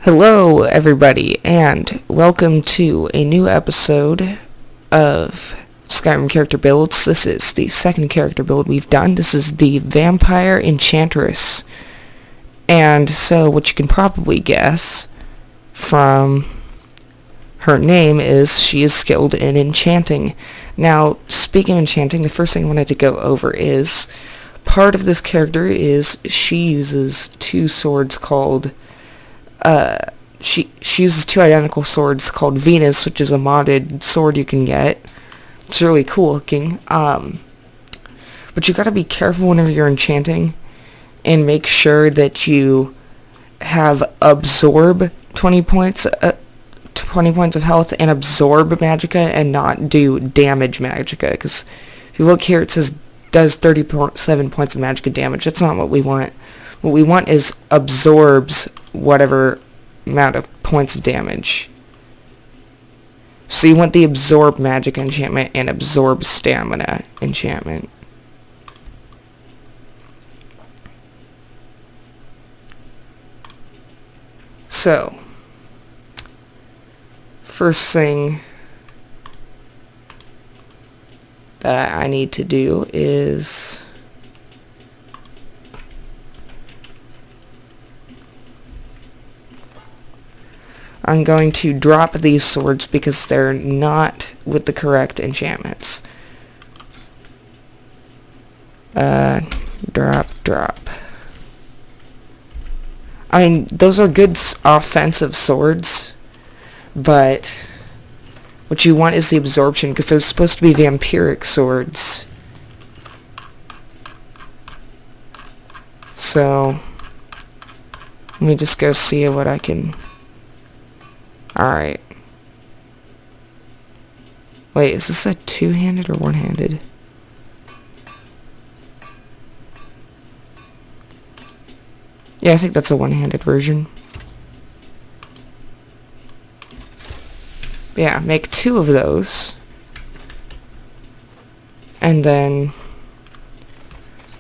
Hello, everybody, and welcome to a new episode of Skyrim character builds. This is the second character build we've done. This is the Vampire Enchantress. And so what you can probably guess from her name is she is skilled in enchanting. Now, speaking of enchanting, the first thing I wanted to go over is part of this character is she uses two swords called she uses two identical swords called Venus, which is a modded sword you can get. It's really cool looking. But you gotta be careful whenever you're enchanting and make sure that you have absorb 20 points of health and absorb magicka and not do damage magicka, because if you look here it says does 37 points of magicka damage. That's not what we want. What we want is absorbs whatever amount of points of damage. So you want the absorb magic enchantment and absorb stamina enchantment. So, first thing that I need to do is I'm going to drop these swords because they're not with the correct enchantments. Drop. I mean, those are good offensive swords, but what you want is the absorption, because they're supposed to be vampiric swords. So, let me just go see what I can... Alright. Wait, is this a two-handed or one-handed? Yeah, I think that's a one-handed version. Yeah, make two of those. And then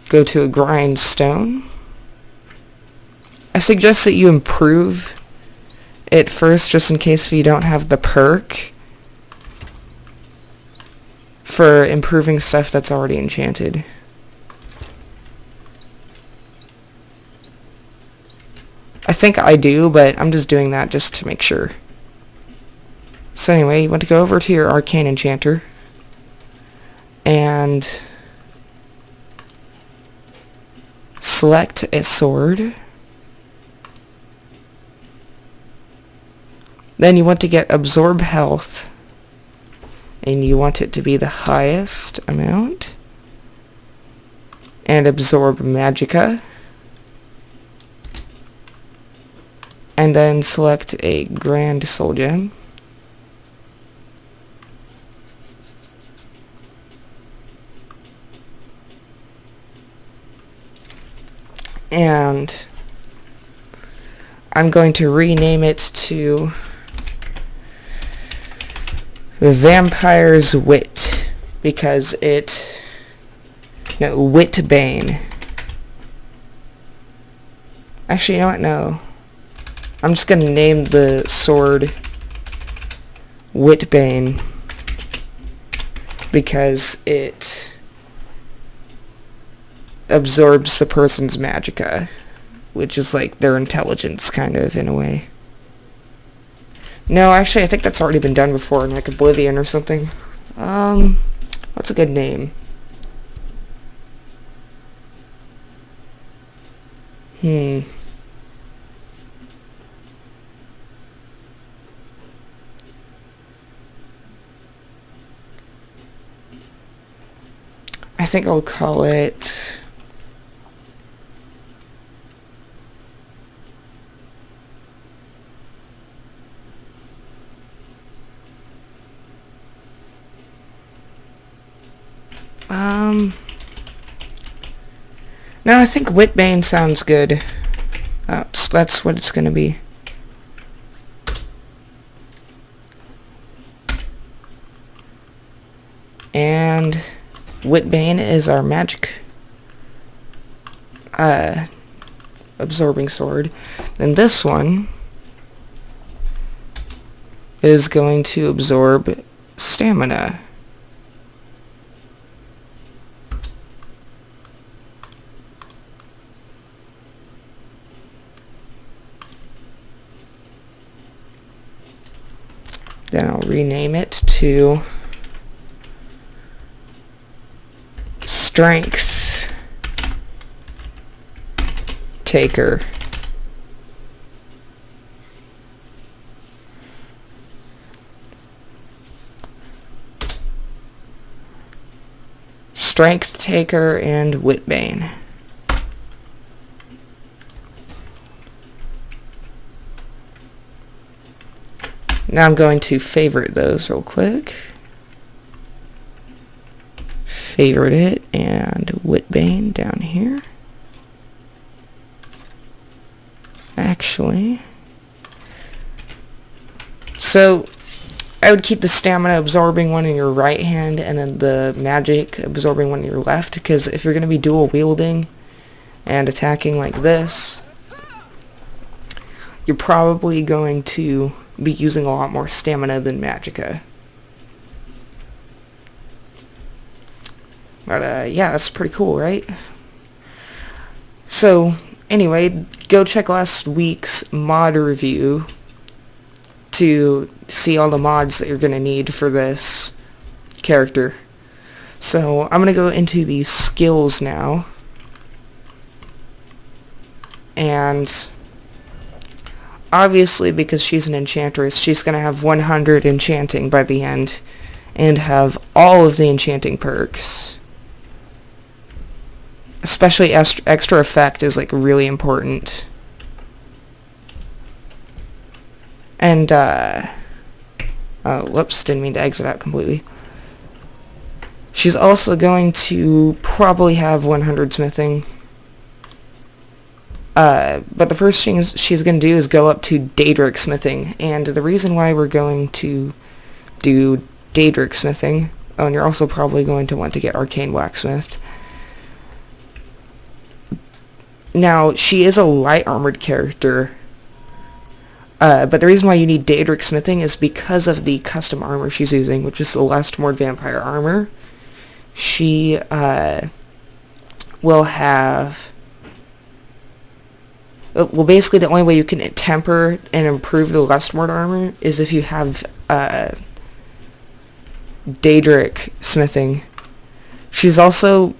go to a grindstone. I suggest that you improve it first, just in case if you don't have the perk for improving stuff that's already enchanted. I think I do, but I'm just doing that just to make sure. So anyway, you want to go over to your arcane enchanter and select a sword. Then you want to get absorb health, and you want it to be the highest amount, and absorb magicka, and then select a grand soul gem, and I'm going to rename it to the Vampire's Wit, because Witbane. Actually, you know what? No. I'm just gonna name the sword Witbane because it absorbs the person's magicka, which is like their intelligence, kind of, in a way. No, actually, I think that's already been done before in, like, Oblivion or something. What's a good name? I think I'll call it... No, I think Witbane sounds good. So that's what it's gonna be. And Witbane is our magic absorbing sword. Then this one is going to absorb stamina. Then I'll rename it to Strength Taker. Strength Taker and Witbane. Now I'm going to favorite those real quick. Favorite it, and Witbane down here. Actually, so I would keep the stamina absorbing one in your right hand and then the magic absorbing one in your left, because if you're going to be dual wielding and attacking like this, you're probably going to be using a lot more stamina than magicka. But yeah, that's pretty cool, right? So anyway, go check last week's mod review to see all the mods that you're going to need for this character. So I'm going to go into the skills now. And obviously, because she's an enchantress, she's going to have 100 enchanting by the end and have all of the enchanting perks. Especially extra effect is like really important. And oh, whoops, didn't mean to exit out completely. She's also going to probably have 100 smithing. But the first thing she's going to do is go up to Daedric smithing. And the reason why we're going to do Daedric smithing, oh, and you're also probably going to want to get arcane blacksmith. Now, she is a light armored character, but the reason why you need Daedric smithing is because of the custom armor she's using, which is the Lustmord vampire armor. She will have... Well, basically the only way you can temper and improve the Lustmord armor is if you have Daedric smithing. She's also...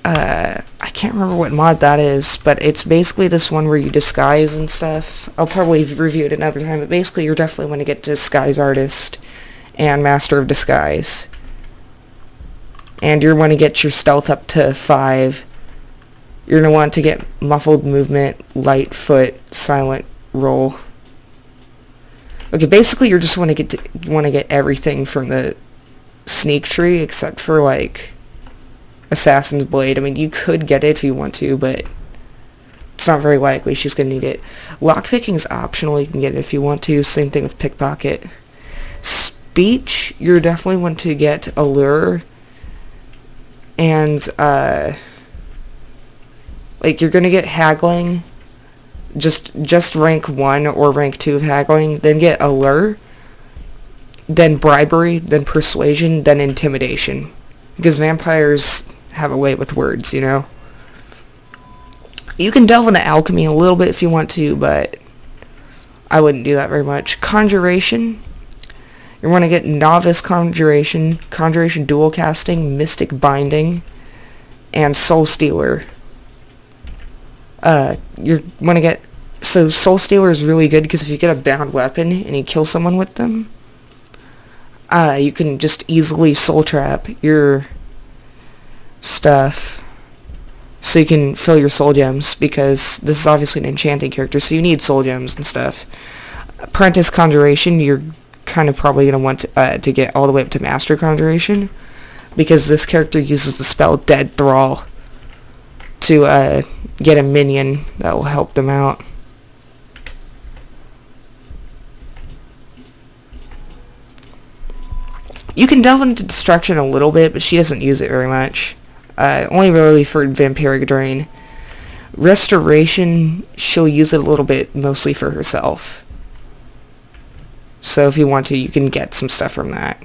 I can't remember what mod that is, but it's basically this one where you disguise and stuff. I'll probably review it another time, but basically you're definitely going to get Disguise Artist and Master of Disguise. And you're going to get your stealth up to 5. You're going to want to get Muffled Movement, Light Foot, Silent Roll. Okay, basically you're just want to get everything from the sneak tree except for like Assassin's Blade. I mean, you could get it if you want to, but it's not very likely. She's going to need it. Lockpicking is optional. You can get it if you want to. Same thing with Pickpocket. Speech, you're definitely want to get Allure. And, like, you're going to get Haggling. Just rank 1 or rank 2 of Haggling. Then get Allure. Then Bribery. Then Persuasion. Then Intimidation. Because vampires have a way with words, you know? You can delve into alchemy a little bit if you want to, but I wouldn't do that very much. Conjuration. You want to get Novice Conjuration, Conjuration Dual Casting, Mystic Binding, and Soul Stealer. You want to get... So Soul Stealer is really good because if you get a bound weapon and you kill someone with them, you can just easily soul trap your stuff so you can fill your soul gems, because this is obviously an enchanting character, so you need soul gems and stuff. Apprentice Conjuration, you're kind of probably going to want to get all the way up to Master Conjuration, because this character uses the spell Dead Thrall to get a minion that will help them out. You can delve into Destruction a little bit, but she doesn't use it very much. Only really for Vampiric Drain. Restoration, she'll use it a little bit, mostly for herself. So if you want to, you can get some stuff from that.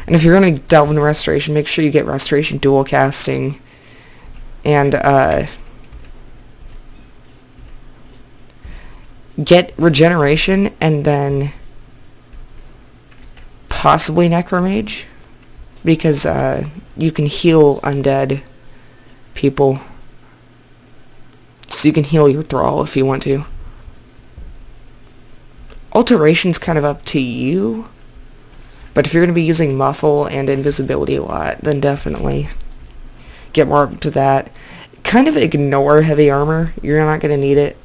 And if you're going to delve into restoration, make sure you get restoration dual casting. And get regeneration, and then possibly necromage, because you can heal undead people. So you can heal your thrall if you want to. Alteration's kind of up to you, but if you're going to be using muffle and invisibility a lot, then definitely get more up to that. Kind of ignore heavy armor. You're not going to need it.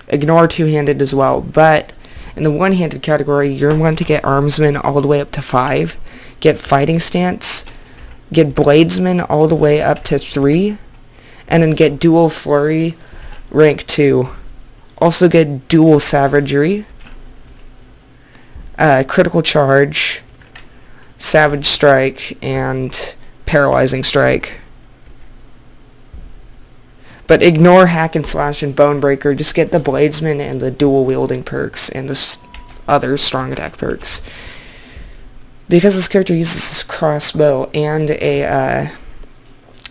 Ignore two-handed as well, but in the one-handed category, you're going to get armsman all the way up to 5, get fighting stance, get bladesman all the way up to 3, and then get dual flurry rank 2. Also get dual savagery, critical charge, savage strike, and paralyzing strike. But ignore hack and slash and bone breaker. Just get the bladesman and the dual wielding perks and the other strong attack perks. Because this character uses a crossbow and a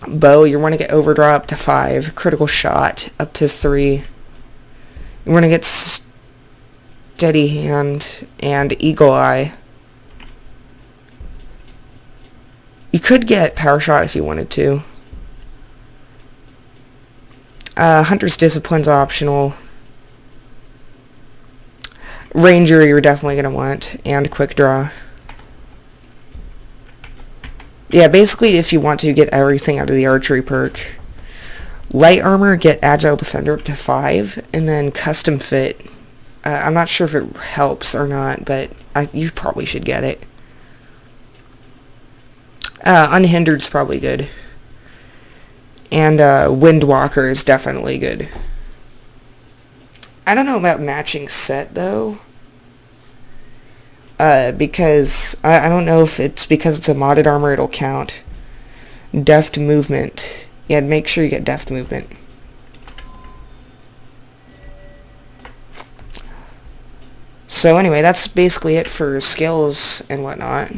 bow, you want to get overdraw up to 5, critical shot up to 3. You want to get steady hand and eagle eye. You could get power shot if you wanted to. Hunter's Discipline's optional. Ranger you're definitely going to want, and quick draw. Yeah, basically if you want to get everything out of the archery perk. Light armor, get agile defender up to 5, and then custom fit. I'm not sure if it helps or not, but you probably should get it. Unhindered's probably good. And Windwalker is definitely good. I don't know about matching set, though. Because I don't know if it's because it's a modded armor it'll count. Deft movement. Yeah, make sure you get deft movement. So anyway, that's basically it for skills and whatnot.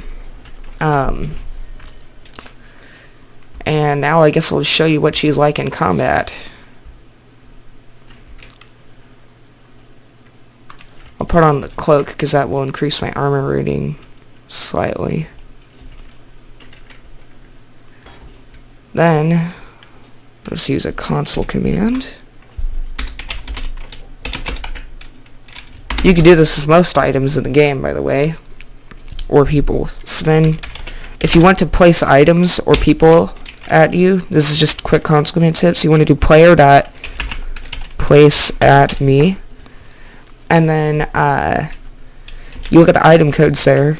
And now I guess I'll show you what she's like in combat. I'll put on the cloak because that will increase my armor rating slightly. Then, let's use a console command. You can do this with most items in the game, by the way, or people. So then, if you want to place items or people at you, this is just quick console command tips. You want to do player dot place at me, and then you look at the item codes there.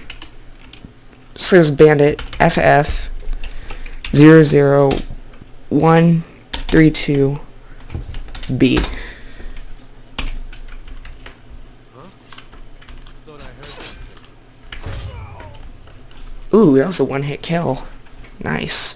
So there's bandit FF 00132B. Ooh, that was a one-hit kill. Nice.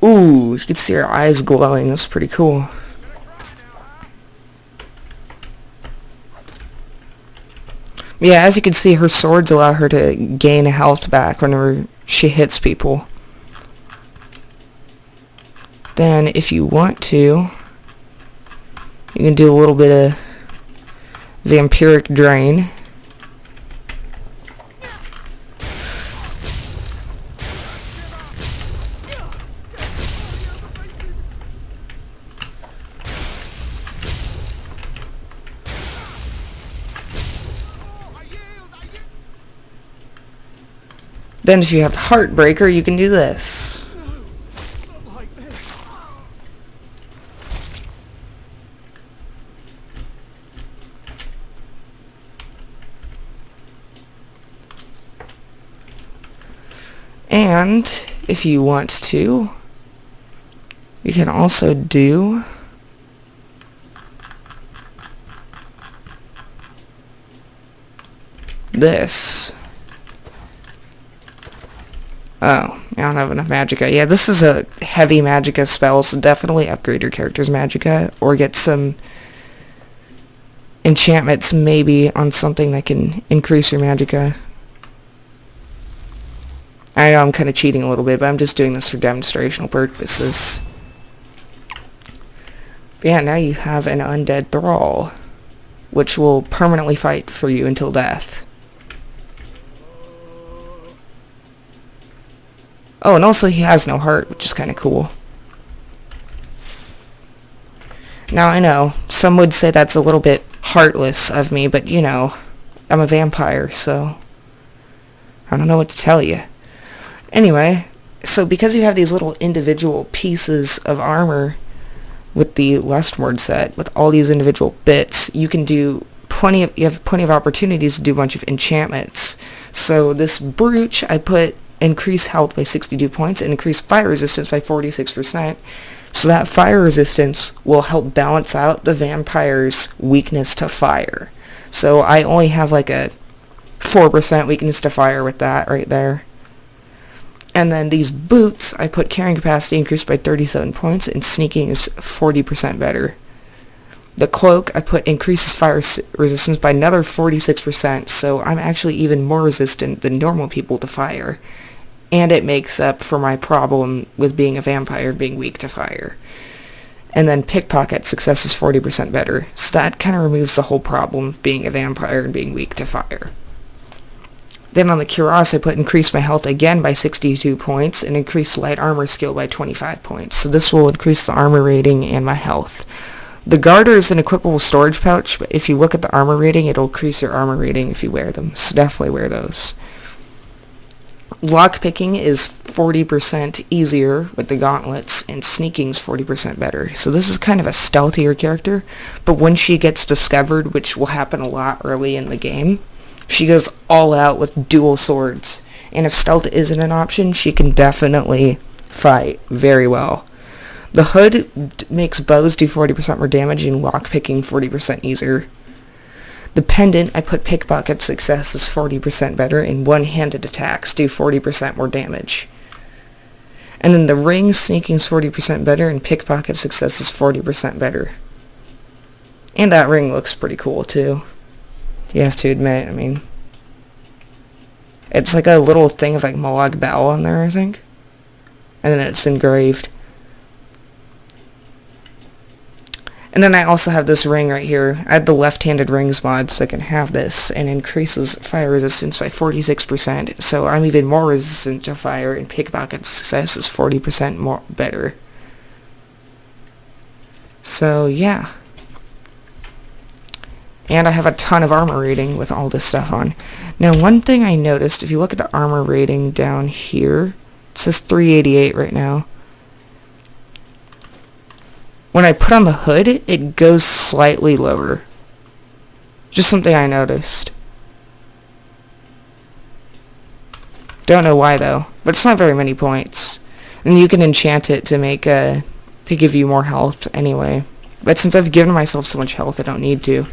Ooh, you can see her eyes glowing. That's pretty cool. Yeah, as you can see, her swords allow her to gain health back whenever she hits people. Then, if you want to, you can do a little bit of the empiric drain. Then if you have Heartbreaker, you can do this. And if you want to, you can also do this. Oh, I don't have enough magicka. Yeah, this is a heavy magicka spell, so definitely upgrade your character's magicka, or get some enchantments maybe on something that can increase your magicka. I know I'm kind of cheating a little bit, but I'm just doing this for demonstrational purposes. But yeah, now you have an undead thrall, which will permanently fight for you until death. Oh, and also he has no heart, which is kind of cool. Now, I know, some would say that's a little bit heartless of me, but, you know, I'm a vampire, so I don't know what to tell you. Anyway, so because you have these little individual pieces of armor with the Lustward set, with all these individual bits, you can do you have plenty of opportunities to do a bunch of enchantments. So this brooch, I put increase health by 62 points and increase fire resistance by 46%. So that fire resistance will help balance out the vampire's weakness to fire. So I only have like a 4% weakness to fire with that right there. And then these boots, I put carrying capacity increased by 37 points and sneaking is 40% better. The cloak, I put increases fire resistance by another 46%, so I'm actually even more resistant than normal people to fire. And it makes up for my problem with being a vampire, being weak to fire. And then pickpocket success is 40% better, so that kind of removes the whole problem of being a vampire and being weak to fire. Then on the cuirass, I put increase my health again by 62 points and increase light armor skill by 25 points. So this will increase the armor rating and my health. The garter is an equipable storage pouch, but if you look at the armor rating, it'll increase your armor rating if you wear them. So definitely wear those. Lockpicking is 40% easier with the gauntlets, and sneaking is 40% better. So this is kind of a stealthier character, but when she gets discovered, which will happen a lot early in the game, she goes all out with dual swords. And if stealth isn't an option, she can definitely fight very well. The hood makes bows do 40% more damage and lockpicking 40% easier. The pendant, I put pickpocket success is 40% better, and one-handed attacks do 40% more damage. And then the ring, sneaking is 40% better, and pickpocket success is 40% better. And that ring looks pretty cool, too. You have to admit, I mean, it's like a little thing of like Molag Bal on there, I think. And then it's engraved. And then I also have this ring right here. I have the left-handed rings mod, so I can have this, and increases fire resistance by 46%. So I'm even more resistant to fire, and pickpocket success is 40% more better. So yeah. And I have a ton of armor rating with all this stuff on. Now, one thing I noticed, if you look at the armor rating down here, it says 388 right now. When I put on the hood, it goes slightly lower. Just something I noticed. Don't know why though, but it's not very many points. And you can enchant it to make to give you more health anyway. But since I've given myself so much health, I don't need to.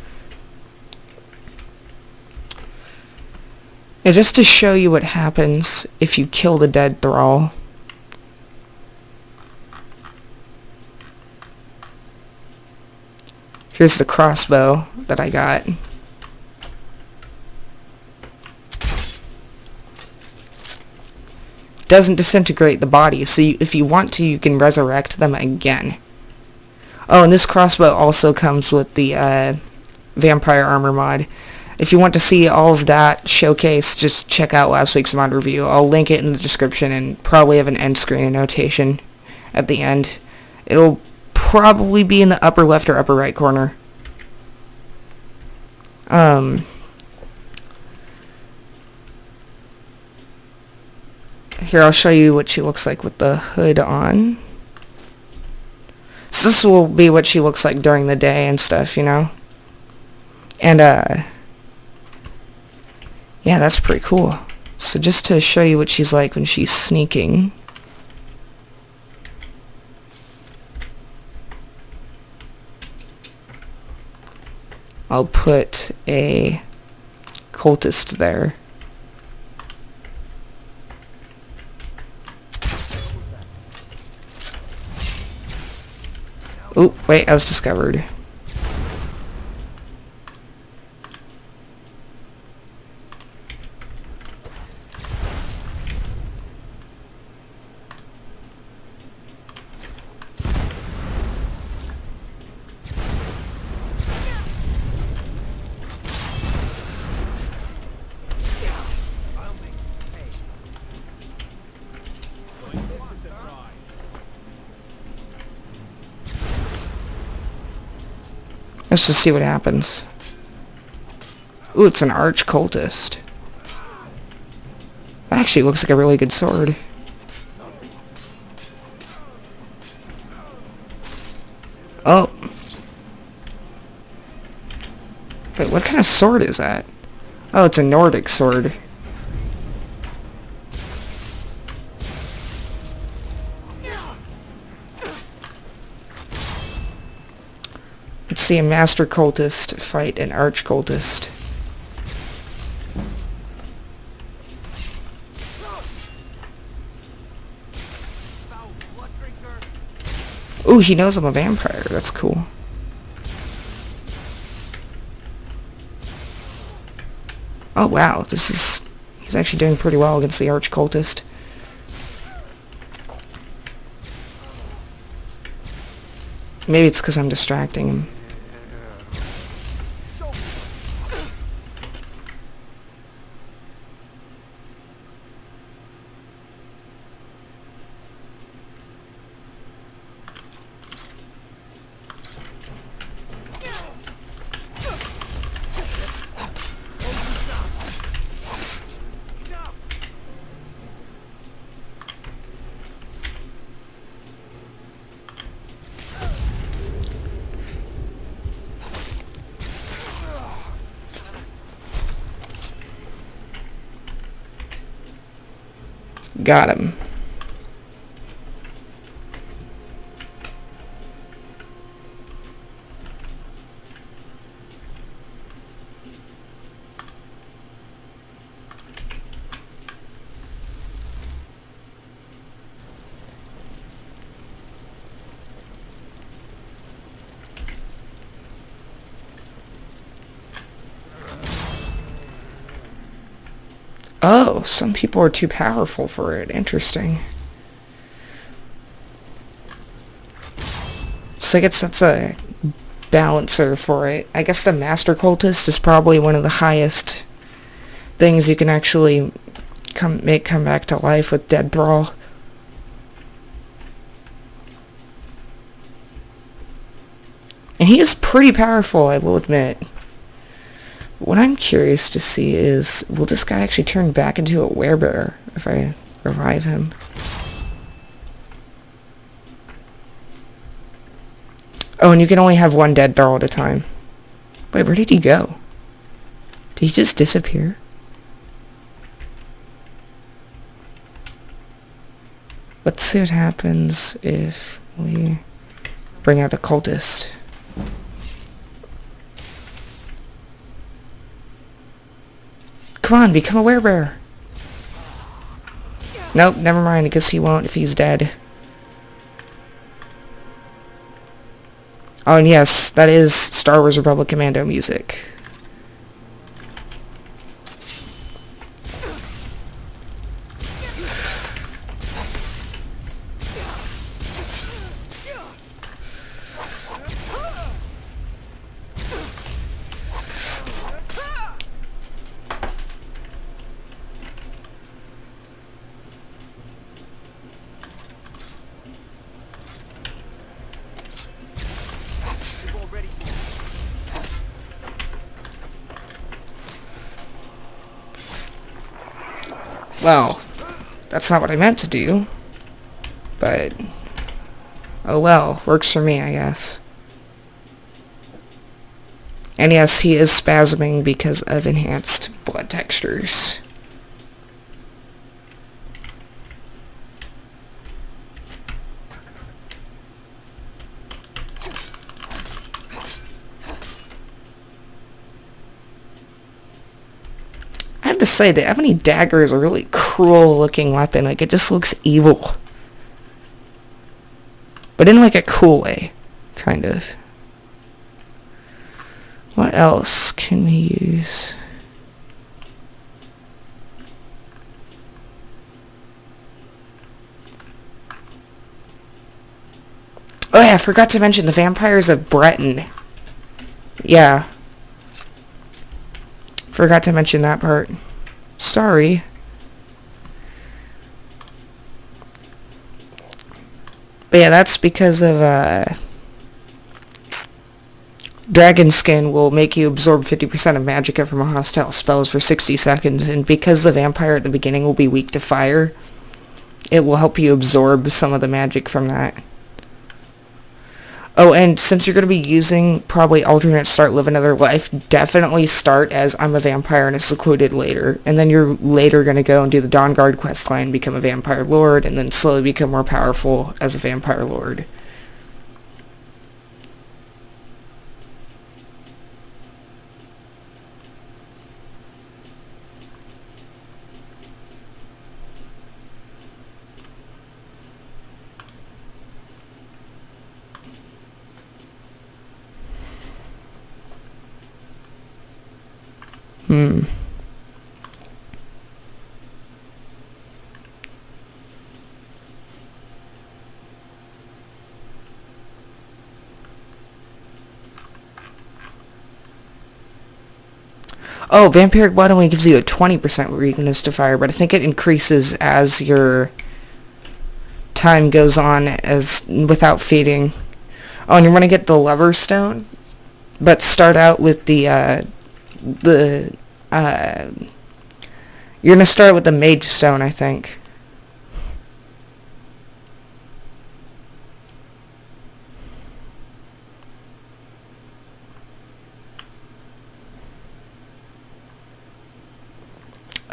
Now, just to show you what happens if you kill the dead thrall. Here's the crossbow that I got. Doesn't disintegrate the body, so if you want to, you can resurrect them again. Oh, and this crossbow also comes with the vampire armor mod. If you want to see all of that showcase, just check out last week's mod review. I'll link it in the description and probably have an end screen annotation at the end. It'll probably be in the upper left or upper right corner. Here, I'll show you what she looks like with the hood on. So this will be what she looks like during the day and stuff, you know? And, yeah, that's pretty cool. So just to show you what she's like when she's sneaking. I'll put a cultist there. Oh, wait, I was discovered. Let's just see what happens. Ooh, it's an arch cultist. That actually looks like a really good sword. Oh. Wait, what kind of sword is that? Oh, it's a Nordic sword. Let's see a master cultist fight an arch cultist. Ooh, he knows I'm a vampire. That's cool. Oh wow, he's actually doing pretty well against the arch cultist. Maybe it's because I'm distracting him. Got him. Oh, some people are too powerful for it. Interesting. So I guess that's a balancer for it. I guess the master cultist is probably one of the highest things you can actually come back to life with Dead Thrall. And he is pretty powerful, I will admit. What I'm curious to see is, will this guy actually turn back into a werebear if I revive him? Oh, and you can only have one dead thrall at a time. Wait, where did he go? Did he just disappear? Let's see what happens if we bring out a cultist. Come on, become a werebear. Nope, never mind, because he won't if he's dead. Oh, and yes, that is Star Wars Republic Commando music. Well, that's not what I meant to do. But, oh well, works for me, I guess. And yes, he is spasming because of enhanced blood textures. to say, the ebony dagger is a really cruel looking weapon. Like, it just looks evil. But in like a cool way, kind of. What else can we use? Oh yeah, I forgot to mention the vampires of Breton. Yeah. Forgot to mention that part. Sorry. But yeah, that's because of, Dragon Skin will make you absorb 50% of magicka from a hostile spells for 60 seconds, and because the vampire at the beginning will be weak to fire, it will help you absorb some of the magic from that. Oh, and since you're going to be using probably alternate start live another life, definitely start as I'm a vampire and it's secluded later. And then you're later going to go and do the Dawnguard questline, become a vampire lord, and then slowly become more powerful as a vampire lord. Oh, vampiric blood only gives you a 20% weakness to fire, but I think it increases as your time goes on as without feeding. Oh, and you're gonna get the lever stone, but start out with you're gonna start with the mage stone, I think.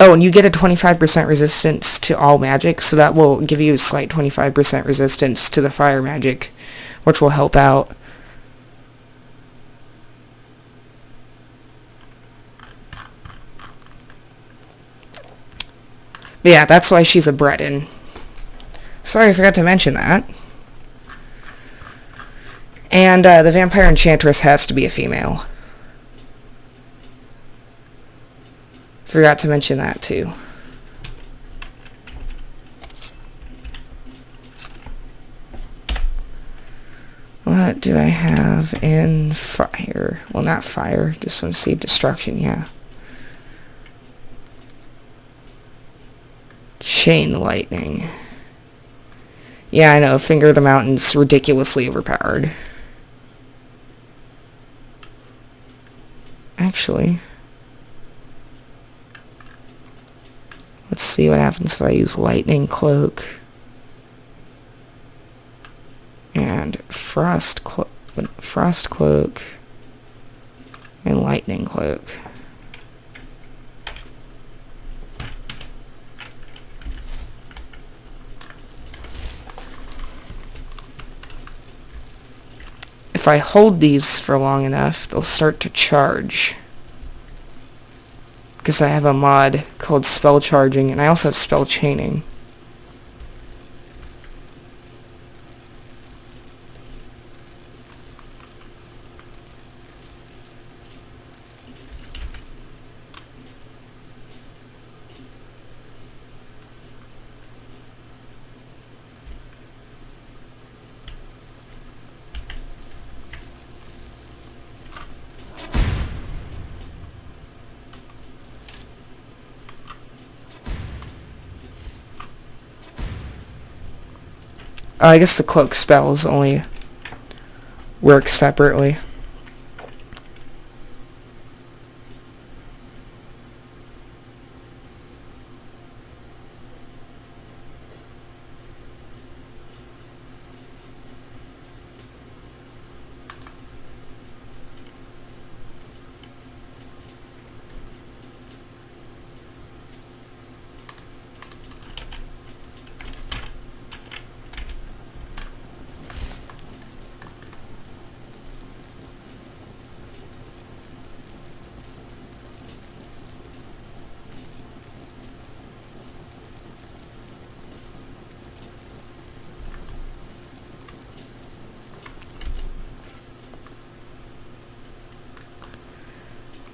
Oh, and you get a 25% resistance to all magic, so that will give you a slight 25% resistance to the fire magic, which will help out. But yeah, that's why she's a Breton. Sorry, I forgot to mention that. And the vampire Enchantress has to be a female. Forgot to mention that too. What do I have in fire? Well, not fire. Just want to see destruction, yeah. Chain lightning. Yeah, I know. Finger of the Mountain's ridiculously overpowered. Actually, let's see what happens if I use lightning cloak and frost cloak and lightning cloak. If I hold these for long enough, they'll start to charge. Because I have a mod called spell charging, and I also have spell chaining. I guess the cloak spells only work separately.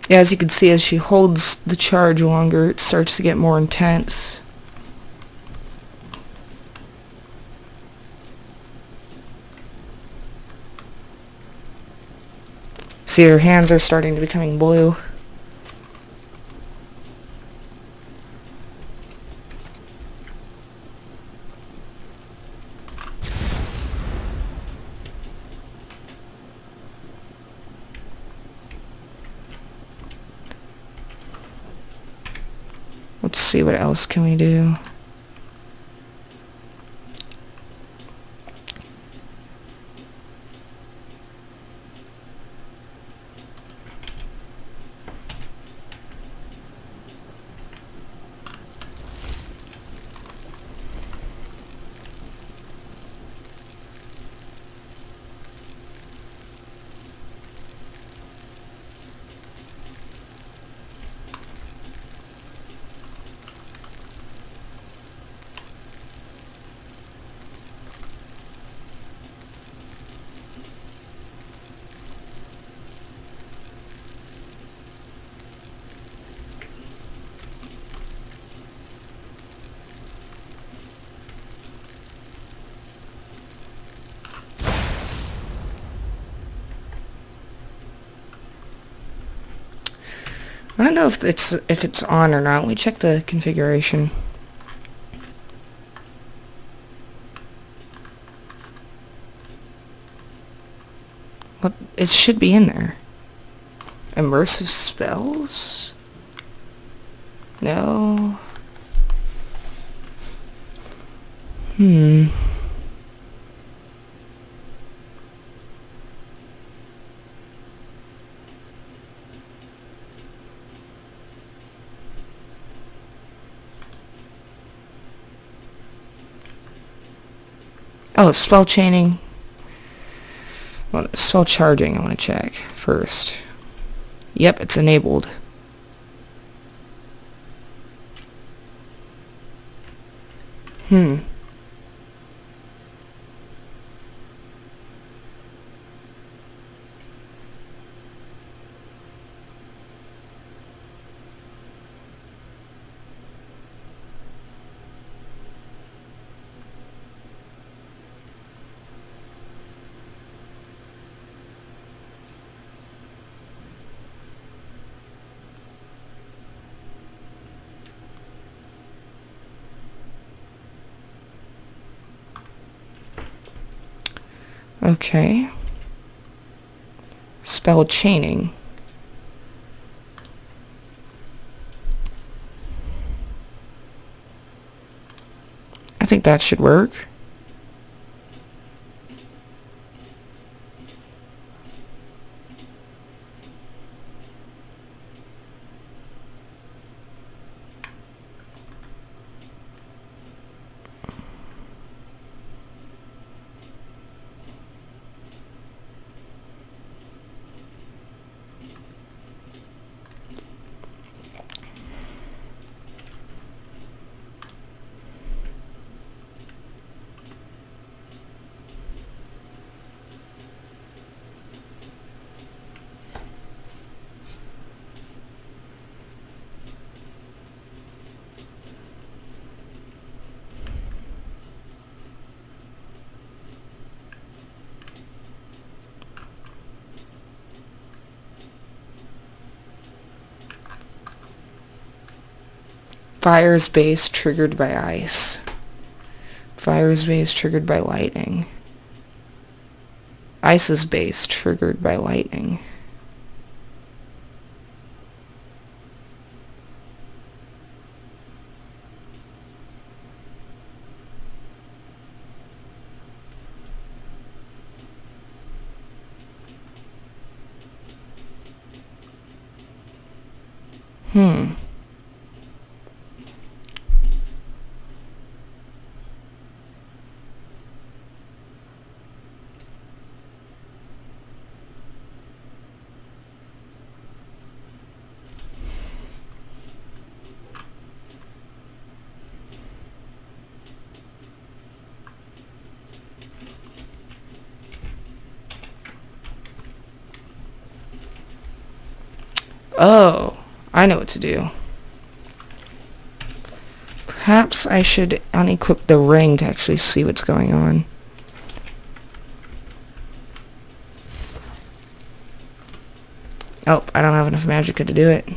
Yeah, as you can see, as she holds the charge longer, it starts to get more intense. See, her hands are starting to becoming blue. Let's see, what else can we do? I don't know if it's on or not. Let me check the configuration. What? It should be in there. Immersive spells? No. Oh, spell chaining. Well, spell charging I want to check first. Yep, it's enabled. Okay. Spell chaining. I think that should work. Fire's base triggered by ice. Fire's base triggered by lightning. Ice's base triggered by lightning. Oh, I know what to do. Perhaps I should unequip the ring to actually see what's going on. Oh, I don't have enough magicka to do it.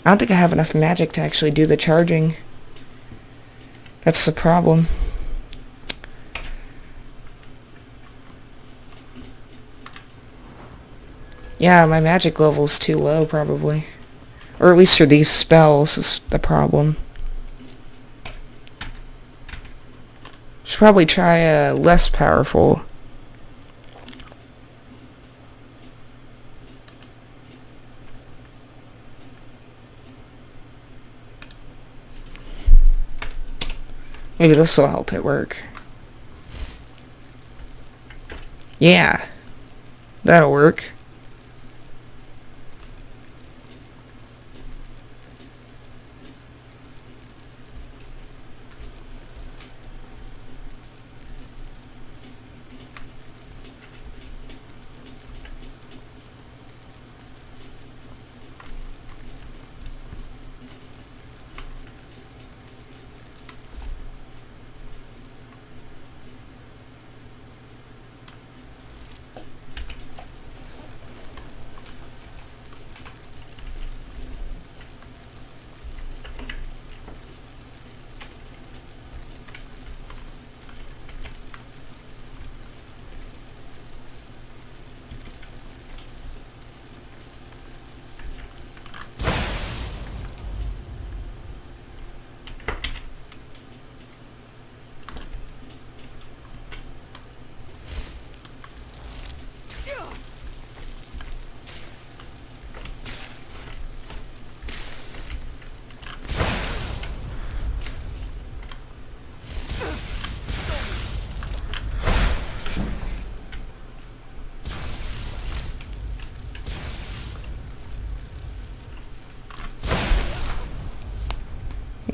I don't think I have enough magic to actually do the charging. That's the problem. Yeah, my magic level's too low, probably. Or at least for these spells is the problem. Should probably try a less powerful. Maybe this will help it work. Yeah, that'll work.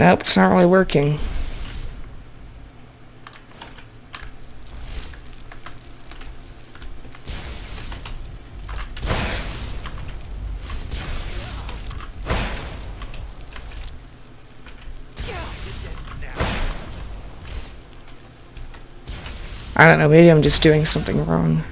Nope, it's not really working. I don't know, maybe I'm just doing something wrong.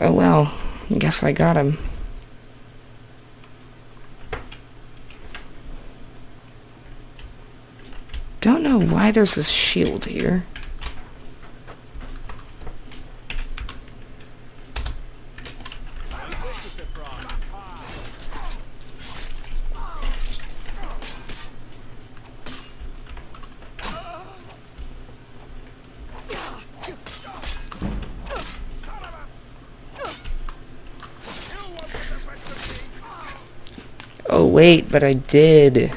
Oh well, I guess I got him. Don't know why there's this shield here. Oh wait, but I did.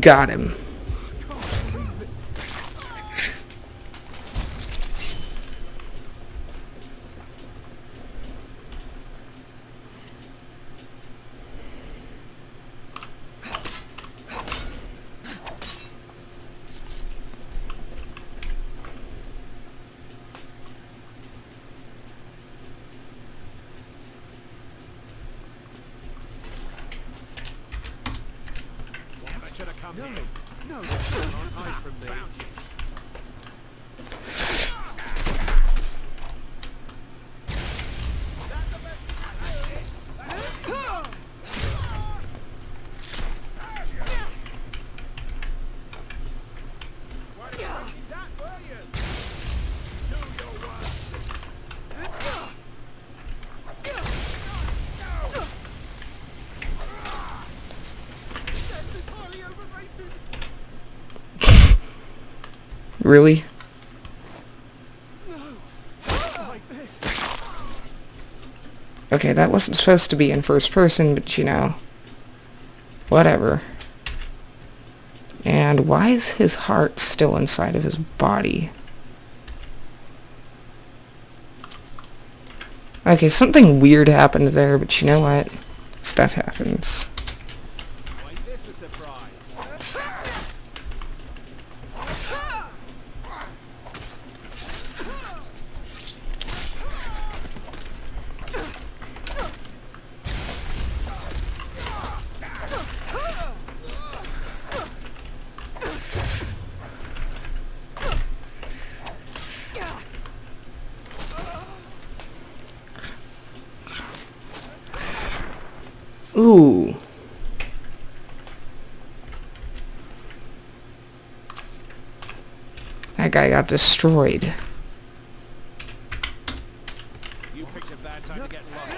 Got him. Should have come here. No, don't hide from me. Really? Okay, that wasn't supposed to be in first person, but you know, whatever. And why is his heart still inside of his body? Okay, something weird happened there, but you know what? Stuff happens. Ooh. That guy got destroyed. You picked a bad time to get lost.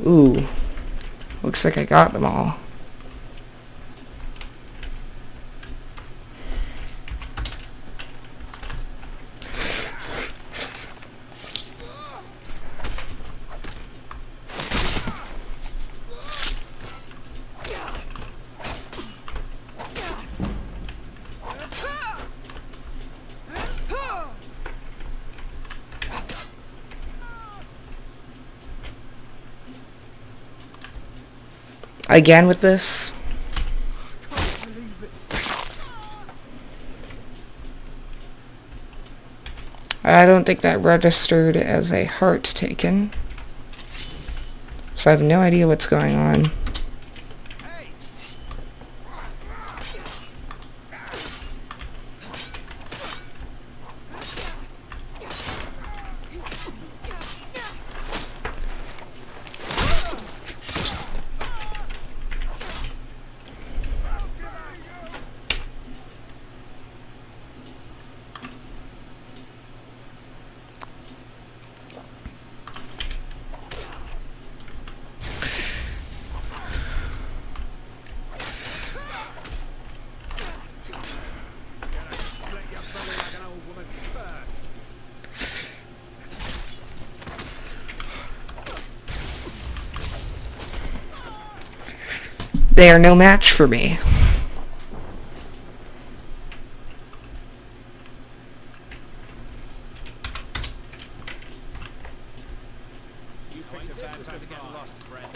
Ooh. Looks like I got them all. Again with this? I don't think that registered as a heart taken. So I have no idea what's going on. They are no match for me. You picked a bad time to get lost, friend.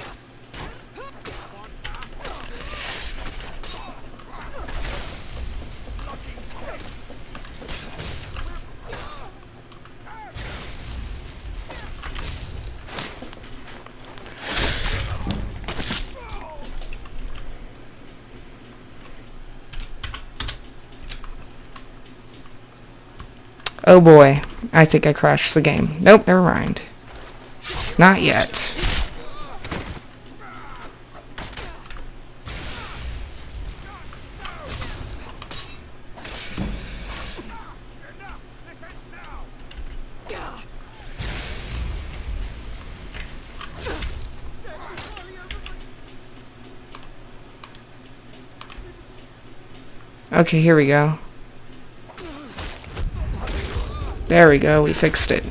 Oh boy, I think I crashed the game. Nope, never mind. Not yet. Okay, here we go. There we go, we fixed it.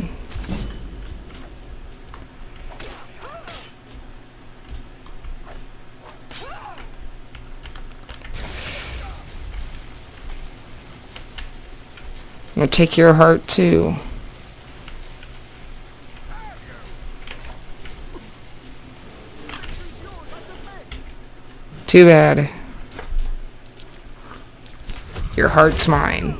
I'm gonna take your heart too. Too bad. Your heart's mine.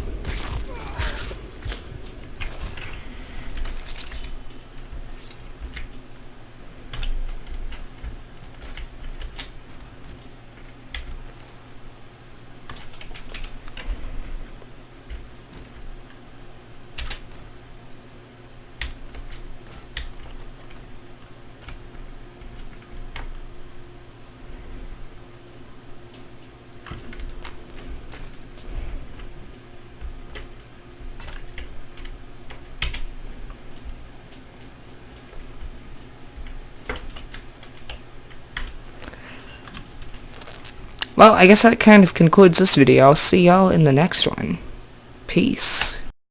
Well, I guess that kind of concludes this video. I'll see y'all in the next one. Peace.